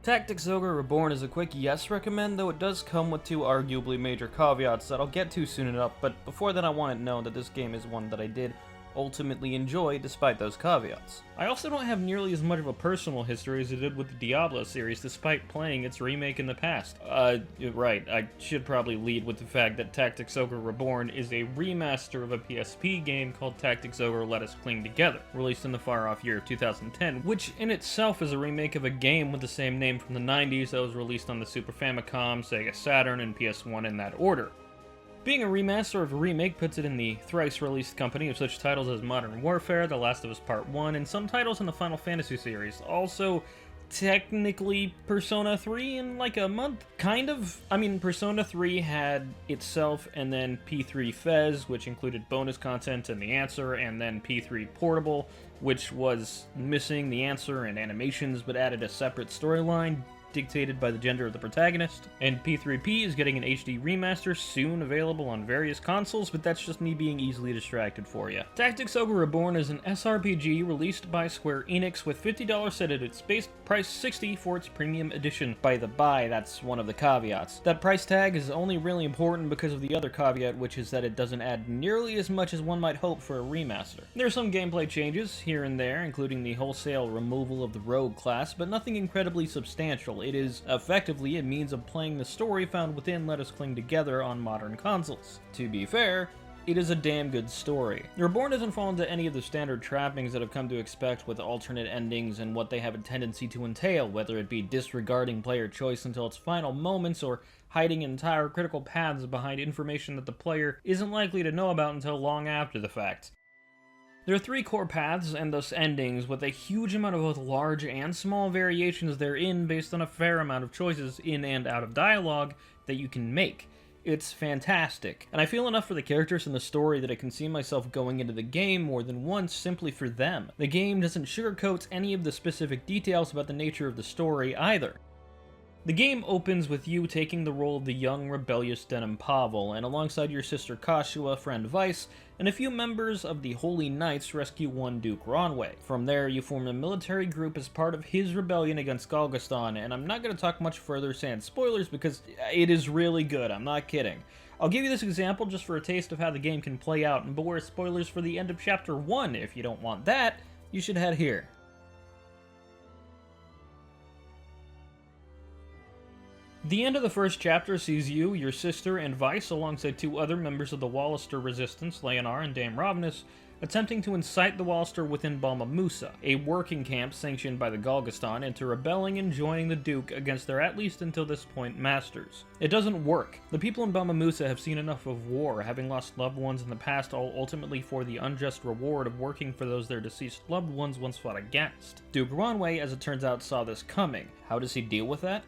Tactics Ogre Reborn is a quick yes recommend, though it does come with two arguably major caveats that I'll get to soon enough, but before that I want it known that this game is one that I did ultimately enjoy despite those caveats. I also don't have nearly as much of a personal history as I did with the Diablo series despite playing its remake in the past. Right, I should probably lead with the fact that Tactics Ogre Reborn is a remaster of a PSP game called Tactics Ogre Let Us Cling Together, released in the far-off year of 2010, which in itself is a remake of a game with the same name from the 90s that was released on the Super Famicom, Sega Saturn, and PS1 in that order. Being a remaster of a remake puts it in the thrice-released company of such titles as Modern Warfare, The Last of Us Part 1, and some titles in the Final Fantasy series. Also, technically Persona 3 in like a month? Kind of. I mean, Persona 3 had itself, and then P3 Fez, which included bonus content and the answer, and then P3 Portable, which was missing the answer and animations, but added a separate storyline dictated by the gender of the protagonist, and P3P is getting an HD remaster soon available on various consoles, but that's just me being easily distracted for you. Tactics Ogre Reborn is an SRPG released by Square Enix with $50 set at its base price $60 for its premium edition. By the by, that's one of the caveats. That price tag is only really important because of the other caveat, which is that it doesn't add nearly as much as one might hope for a remaster. There are some gameplay changes here and there, including the wholesale removal of the rogue class, but nothing incredibly substantial. It is effectively a means of playing the story found within Let Us Cling Together on modern consoles. To be fair, it is a damn good story. Reborn doesn't fall into any of the standard trappings that I've come to expect with alternate endings and what they have a tendency to entail, whether it be disregarding player choice until its final moments or hiding entire critical paths behind information that the player isn't likely to know about until long after the fact. There are three core paths, and thus endings, with a huge amount of both large and small variations therein based on a fair amount of choices in and out of dialogue that you can make. It's fantastic, and I feel enough for the characters in the story that I can see myself going into the game more than once simply for them. The game doesn't sugarcoat any of the specific details about the nature of the story either. The game opens with you taking the role of the young, rebellious Denim Pavel, and alongside your sister Kashua, friend Vice, and a few members of the Holy Knights rescue one Duke Ronway. From there, you form a military group as part of his rebellion against Galgaston, and I'm not going to talk much further saying spoilers because it is really good, I'm not kidding. I'll give you this example just for a taste of how the game can play out, and beware spoilers for the end of Chapter 1. If you don't want that, you should head here. The end of the first chapter sees you, your sister, and Vice, alongside two other members of the Wallister Resistance, Leonar and Dame Ravnus, attempting to incite the Wallister within Balma Musa, a working camp sanctioned by the Galgaston, into rebelling and joining the Duke against their at least until this point masters. It doesn't work. The people in Balma Musa have seen enough of war, having lost loved ones in the past, all ultimately for the unjust reward of working for those their deceased loved ones once fought against. Duke Ronway, as it turns out, saw this coming. How does he deal with that?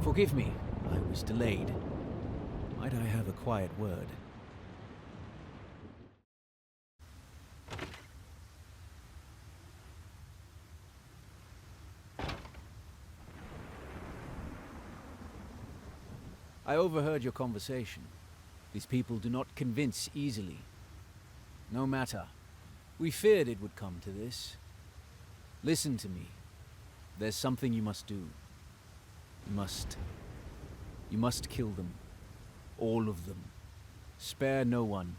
Forgive me, I was delayed. Might I have a quiet word? I overheard your conversation. These people do not convince easily. No matter. We feared it would come to this. Listen to me. There's something you must do. You must kill them. All of them. Spare no one.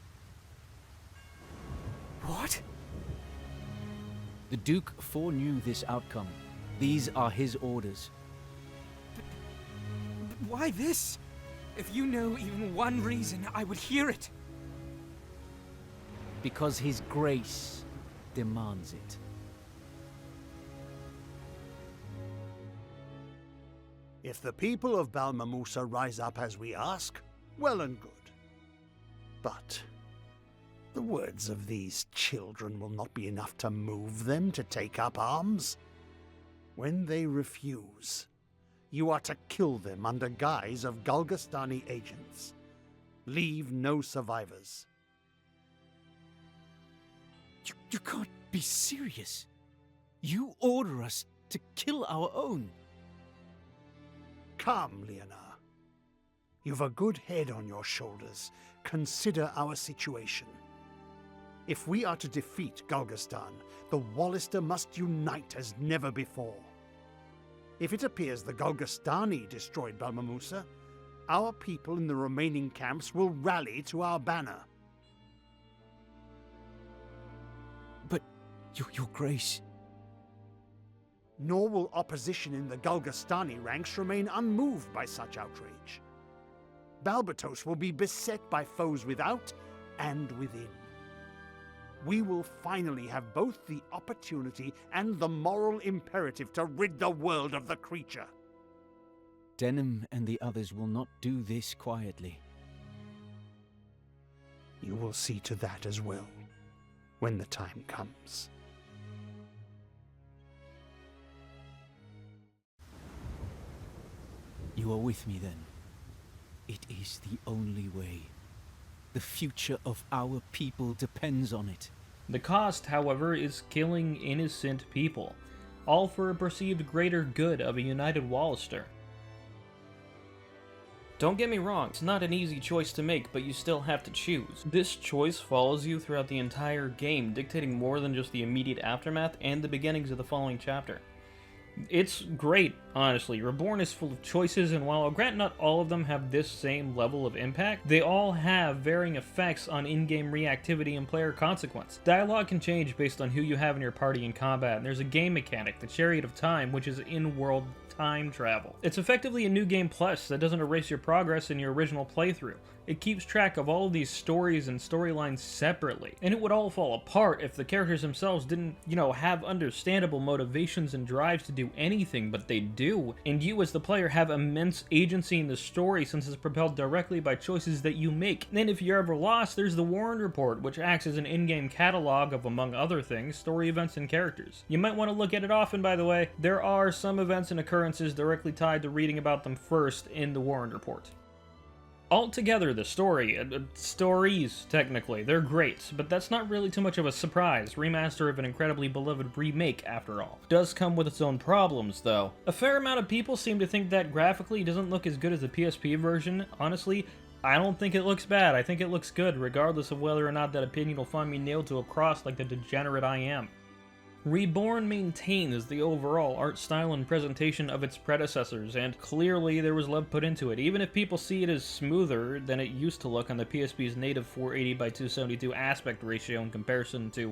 What? The Duke foreknew this outcome. These are his orders. But why this? If you know even one reason, I would hear it. Because his grace demands it. If the people of Balma Musa rise up as we ask, well and good. But the words of these children will not be enough to move them to take up arms. When they refuse, you are to kill them under guise of Galgastani agents. Leave no survivors. You can't be serious. You order us to kill our own. Come, Leonar. You've a good head on your shoulders. Consider our situation. If we are to defeat Gulgastan, the Wallister must unite as never before. If it appears the Gulgastani destroyed Balmamusa, our people in the remaining camps will rally to our banner. But, Your Grace... Nor will opposition in the Gulgastani ranks remain unmoved by such outrage. Balbatos will be beset by foes without and within. We will finally have both the opportunity and the moral imperative to rid the world of the creature. Denham and the others will not do this quietly. You will see to that as well, when the time comes. You are with me then. It is the only way. The future of our people depends on it. The cost, however, is killing innocent people, all for a perceived greater good of a united Wallister. Don't get me wrong, it's not an easy choice to make, but you still have to choose. This choice follows you throughout the entire game, dictating more than just the immediate aftermath and the beginnings of the following chapter. It's great, honestly. Reborn is full of choices, and while I'll grant not all of them have this same level of impact, they all have varying effects on in-game reactivity and player consequence. Dialogue can change based on who you have in your party in combat, and there's a game mechanic, the Chariot of Time, which is in-world time travel. It's effectively a new game plus that doesn't erase your progress in your original playthrough. It keeps track of all of these stories and storylines separately, and it would all fall apart if the characters themselves didn't, have understandable motivations and drives to do anything, but they do, and you as the player have immense agency in the story since it's propelled directly by choices that you make. And if you're ever lost, there's the Warren Report, which acts as an in-game catalog of, among other things, story events and characters. You might want to look at it often, by the way. There are some events and occurrences directly tied to reading about them first in the Warren Report. Altogether, the stories, technically, they're great, but that's not really too much of a surprise. Remaster of an incredibly beloved remake, after all. Does come with its own problems, though. A fair amount of people seem to think that graphically doesn't look as good as the PSP version. Honestly, I don't think it looks bad. I think it looks good, regardless of whether or not that opinion will find me nailed to a cross like the degenerate I am. Reborn maintains the overall art style and presentation of its predecessors, and clearly there was love put into it, even if people see it as smoother than it used to look on the PSP's native 480 by 272 aspect ratio in comparison to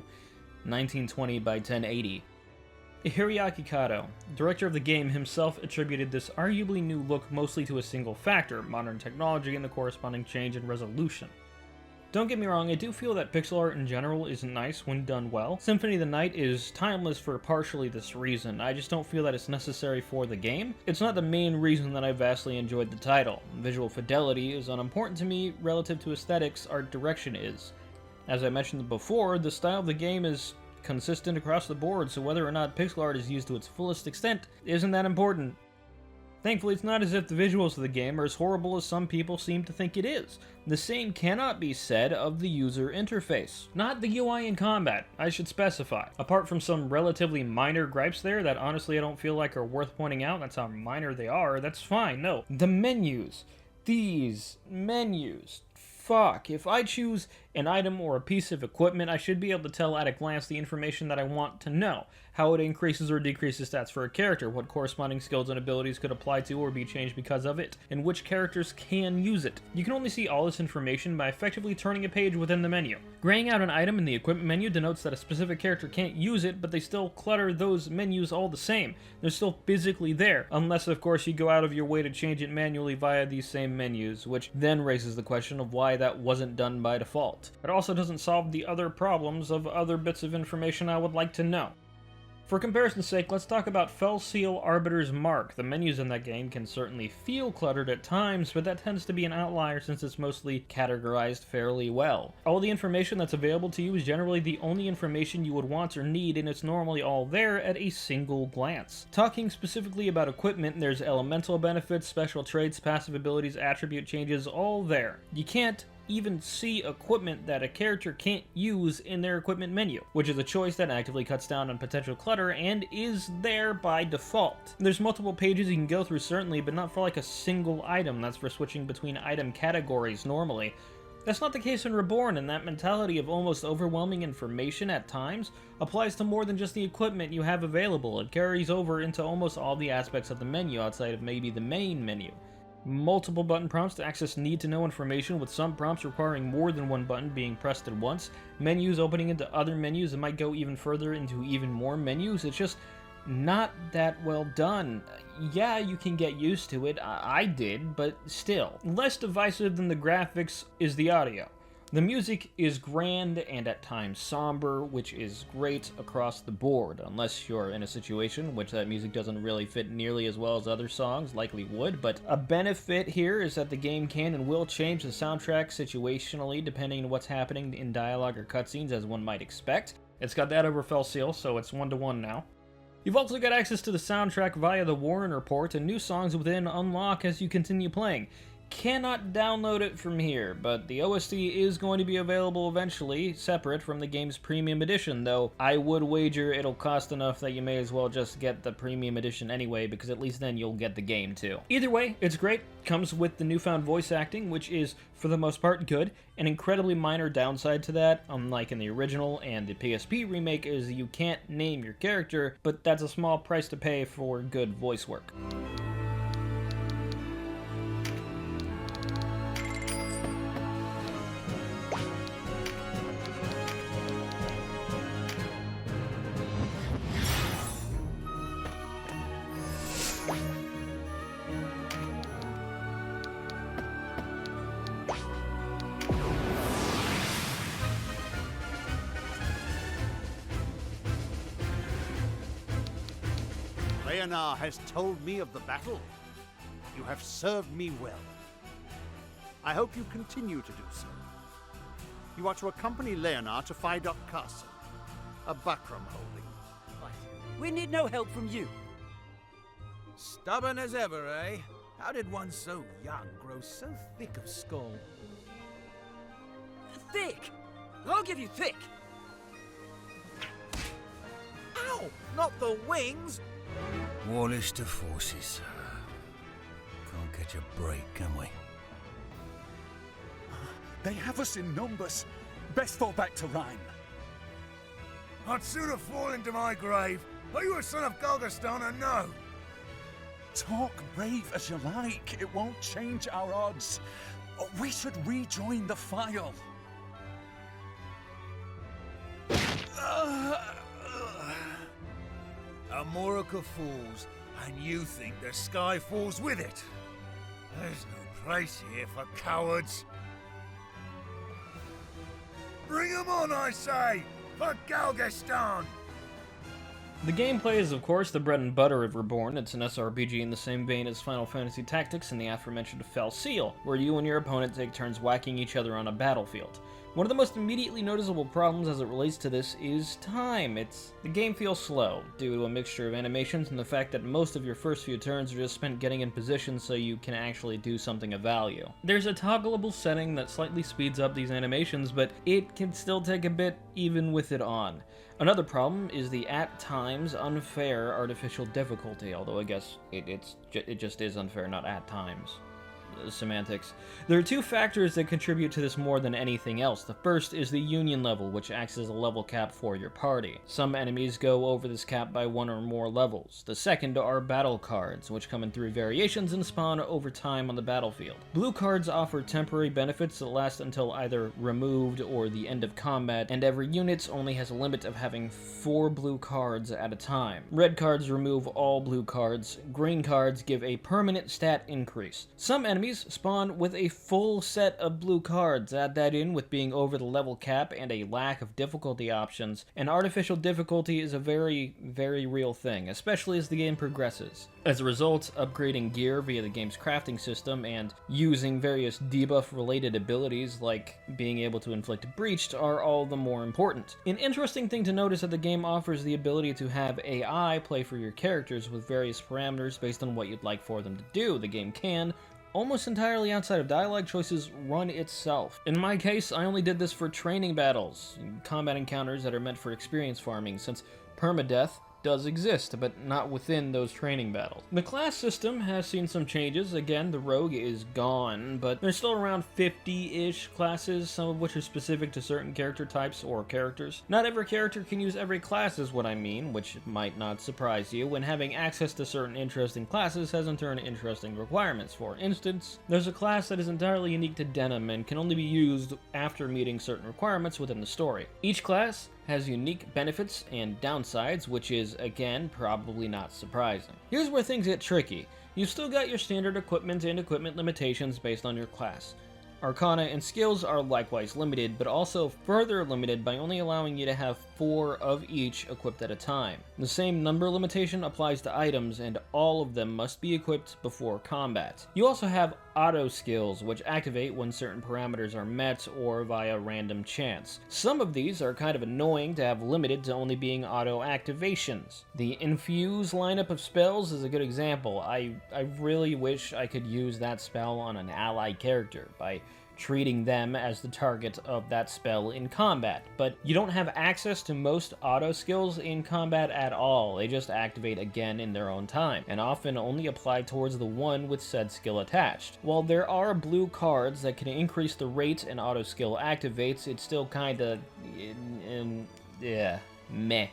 1920 by 1080. Hiroaki Kato, director of the game, himself attributed this arguably new look mostly to a single factor: modern technology and the corresponding change in resolution. Don't get me wrong, I do feel that pixel art in general is nice when done well. Symphony of the Night is timeless for partially this reason. I just don't feel that it's necessary for the game. It's not the main reason that I vastly enjoyed the title. Visual fidelity is unimportant to me relative to aesthetics, art direction is. As I mentioned before, the style of the game is consistent across the board, so whether or not pixel art is used to its fullest extent isn't that important. Thankfully, it's not as if the visuals of the game are as horrible as some people seem to think it is. The same cannot be said of the user interface. Not the UI in combat, I should specify. Apart from some relatively minor gripes there that honestly I don't feel like are worth pointing out, that's how minor they are, that's fine, no. The menus. These menus. Fuck, if I choose an item or a piece of equipment, I should be able to tell at a glance the information that I want to know. How it increases or decreases stats for a character, what corresponding skills and abilities could apply to or be changed because of it, and which characters can use it. You can only see all this information by effectively turning a page within the menu. Graying out an item in the equipment menu denotes that a specific character can't use it, but they still clutter those menus all the same. They're still physically there, unless of course you go out of your way to change it manually via these same menus, which then raises the question of why that wasn't done by default. It also doesn't solve the other problems of other bits of information I would like to know. For comparison's sake, let's talk about Felseal Arbiter's Mark. The menus in that game can certainly feel cluttered at times, but that tends to be an outlier since it's mostly categorized fairly well. All the information that's available to you is generally the only information you would want or need, and it's normally all there at a single glance. Talking specifically about equipment, there's elemental benefits, special traits, passive abilities, attribute changes, all there. You can't even see equipment that a character can't use in their equipment menu, which is a choice that actively cuts down on potential clutter and is there by default. There's multiple pages you can go through certainly, but not for like a single item. That's for switching between item categories normally. That's not the case in Reborn, and that mentality of almost overwhelming information at times applies to more than just the equipment you have available. It carries over into almost all the aspects of the menu outside of maybe the main menu. Multiple button prompts to access need-to-know information, with some prompts requiring more than one button being pressed at once, menus opening into other menus that might go even further into even more menus. It's just not that well done. Yeah, you can get used to it, I did, but still. Less divisive than the graphics is the audio. The music is grand and at times somber, which is great across the board, unless you're in a situation in which that music doesn't really fit nearly as well as other songs likely would, but a benefit here is that the game can and will change the soundtrack situationally depending on what's happening in dialogue or cutscenes, as one might expect. It's got that over Fell Seal, so it's 1-to-1 now. You've also got access to the soundtrack via the Warren Report, and new songs within unlock as you continue playing. Cannot download it from here, but the OST is going to be available eventually, separate from the game's premium edition, though I would wager it'll cost enough that you may as well just get the premium edition anyway, because at least then you'll get the game too. Either way, it's great. Comes with the newfound voice acting, which is, for the most part, good. An incredibly minor downside to that, unlike in the original and the PSP remake, is you can't name your character, but that's a small price to pay for good voice work. Leonard has told me of the battle. You have served me well. I hope you continue to do so. You are to accompany Leonard to Fidok Castle, a Bakram holding. We need no help from you. Stubborn as ever, eh? How did one so young grow so thick of skull? Thick! I'll give you thick! Ow! Not the wings! Warless to forces. Can't catch a break, can we? They have us in numbers. Best fall back to Rhyme. I'd sooner fall into my grave. Are you a son of Galgaston or no? Talk brave as you like. It won't change our odds. We should rejoin the file. Amorica falls, and you think the sky falls with it. There's no place here for cowards. Bring 'em on, I say, for Galgaston! The gameplay is, of course, the bread and butter of Reborn. It's an SRPG in the same vein as Final Fantasy Tactics and the aforementioned Fell Seal, where you and your opponent take turns whacking each other on a battlefield. One of the most immediately noticeable problems as it relates to this is time. The game feels slow, due to a mixture of animations and the fact that most of your first few turns are just spent getting in position so you can actually do something of value. There's a toggleable setting that slightly speeds up these animations, but it can still take a bit even with it on. Another problem is the at times unfair artificial difficulty, although I guess it just is unfair, not at times. Semantics. There are two factors that contribute to this more than anything else. The first is the union level, which acts as a level cap for your party. Some enemies go over this cap by one or more levels. The second are battle cards, which come in 3 variations and spawn over time on the battlefield. Blue cards offer temporary benefits that last until either removed or the end of combat, and every unit only has a limit of having 4 blue cards at a time. Red cards remove all blue cards. Green cards give a permanent stat increase. Some enemies spawn with a full set of blue cards. Add that in with being over the level cap and a lack of difficulty options, and artificial difficulty is a very, very real thing, especially as the game progresses. As a result, upgrading gear via the game's crafting system and using various debuff-related abilities like being able to inflict breach are all the more important. An interesting thing to notice that the game offers the ability to have AI play for your characters with various parameters based on what you'd like for them to do. The game can, almost entirely outside of dialogue choices, run itself. In my case, I only did this for training battles, combat encounters that are meant for experience farming, since permadeath, does exist, but not within those training battles. The class system has seen some changes. Again, the rogue is gone, but there's still around 50-ish classes, some of which are specific to certain character types or characters. Not every character can use every class is what I mean, which might not surprise you, when having access to certain interesting classes has in turn interesting requirements. For instance, there's a class that is entirely unique to Denim and can only be used after meeting certain requirements within the story. Each class has unique benefits and downsides, which is, again, probably not surprising. Here's where things get tricky. You've still got your standard equipment and equipment limitations based on your class. Arcana and skills are likewise limited, but also further limited by only allowing you to have 4 of each equipped at a time. The same number limitation applies to items, and all of them must be equipped before combat. You also have auto skills, which activate when certain parameters are met or via random chance. Some of these are kind of annoying to have limited to only being auto activations. The infuse lineup of spells is a good example. I really wish I could use that spell on an ally character by treating them as the target of that spell in combat, but you don't have access to most auto skills in combat at all. They just activate again in their own time, and often only apply towards the one with said skill attached. While there are blue cards that can increase the rate an auto skill activates, it's still kinda, meh.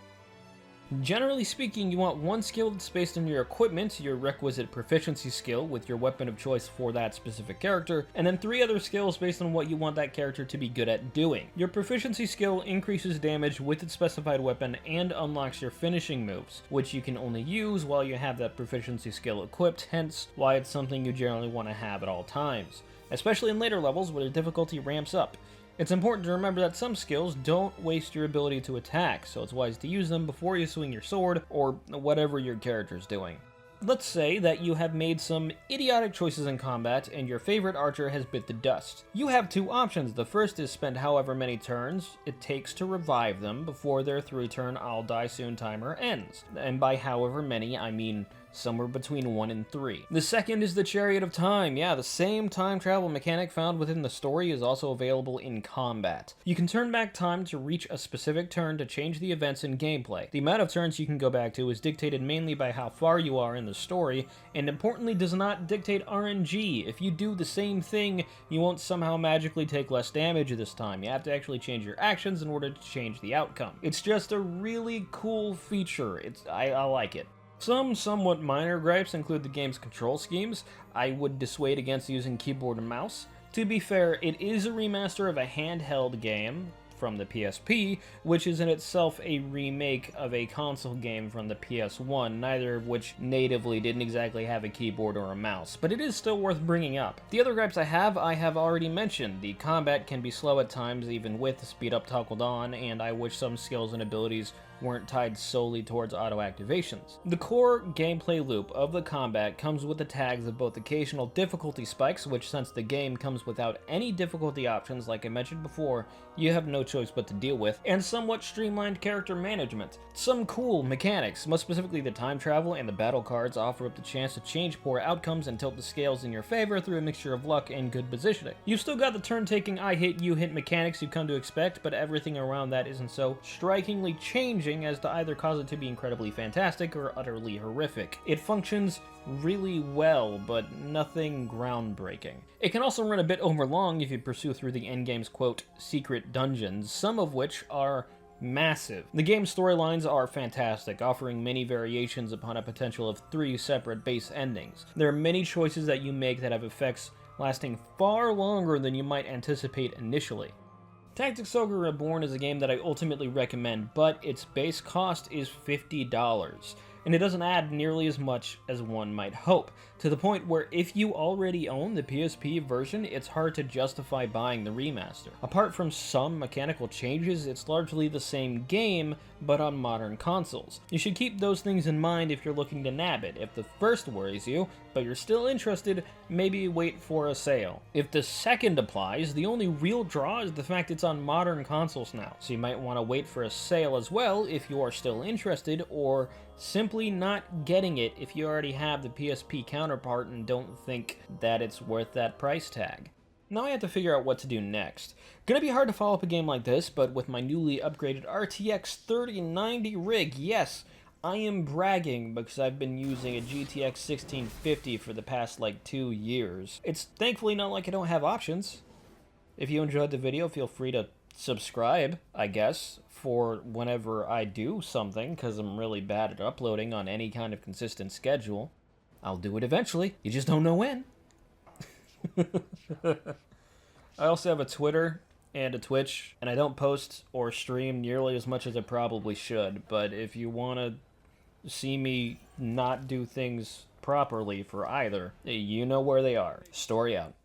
Generally speaking, you want one skill that's based on your equipment, your requisite proficiency skill with your weapon of choice for that specific character, and then 3 other skills based on what you want that character to be good at doing. Your proficiency skill increases damage with its specified weapon and unlocks your finishing moves, which you can only use while you have that proficiency skill equipped, hence why it's something you generally want to have at all times, especially in later levels where the difficulty ramps up. It's important to remember that some skills don't waste your ability to attack, so it's wise to use them before you swing your sword, or whatever your character's doing. Let's say that you have made some idiotic choices in combat, and your favorite archer has bit the dust. You have 2 options. The first is spend however many turns it takes to revive them before their 3-turn I'll die soon timer ends. And by however many, I mean somewhere between 1 and 3. The second is the Chariot of Time. Yeah, the same time travel mechanic found within the story is also available in combat. You can turn back time to reach a specific turn to change the events in gameplay. The amount of turns you can go back to is dictated mainly by how far you are in the story, and importantly does not dictate RNG. If you do the same thing, you won't somehow magically take less damage this time. You have to actually change your actions in order to change the outcome. It's just a really cool feature. I like it. Some somewhat minor gripes include the game's control schemes. I would dissuade against using keyboard and mouse. To be fair, it is a remaster of a handheld game from the PSP, which is in itself a remake of a console game from the PS1, neither of which natively didn't exactly have a keyboard or a mouse, but it is still worth bringing up. The other gripes I have already mentioned. The combat can be slow at times, even with the speed up toggled on, and I wish some skills and abilities weren't tied solely towards auto activations. The core gameplay loop of the combat comes with the tags of both occasional difficulty spikes, which since the game comes without any difficulty options like I mentioned before, you have no choice but to deal with, and somewhat streamlined character management. Some cool mechanics, most specifically the time travel and the battle cards offer up the chance to change poor outcomes and tilt the scales in your favor through a mixture of luck and good positioning. You've still got the turn-taking I hit, you hit mechanics you've come to expect, but everything around that isn't so strikingly changing as to either cause it to be incredibly fantastic or utterly horrific. It functions really well, but nothing groundbreaking. It can also run a bit overlong if you pursue through the endgame's quote, secret dungeons, some of which are massive. The game's storylines are fantastic, offering many variations upon a potential of 3 separate base endings. There are many choices that you make that have effects lasting far longer than you might anticipate initially. Tactics Ogre Reborn is a game that I ultimately recommend, but its base cost is $50, and it doesn't add nearly as much as one might hope, to the point where if you already own the PSP version, it's hard to justify buying the remaster. Apart from some mechanical changes, it's largely the same game, but on modern consoles. You should keep those things in mind if you're looking to nab it. If the first worries you, but you're still interested, maybe wait for a sale. If the second applies, the only real draw is the fact it's on modern consoles now, so you might want to wait for a sale as well if you are still interested, or simply not getting it if you already have the PSP counterpart and don't think that it's worth that price tag. Now I have to figure out what to do next. Gonna be hard to follow up a game like this, but with my newly upgraded RTX 3090 rig, yes, I am bragging because I've been using a GTX 1650 for the past like 2 years. It's thankfully not like I don't have options. If you enjoyed the video, feel free to subscribe, I guess, for whenever I do something, because I'm really bad at uploading on any kind of consistent schedule. I'll do it eventually, you just don't know when. I also have a Twitter and a Twitch, and I don't post or stream nearly as much as I probably should, but if you want to see me not do things properly for either, you know where they are. Story out.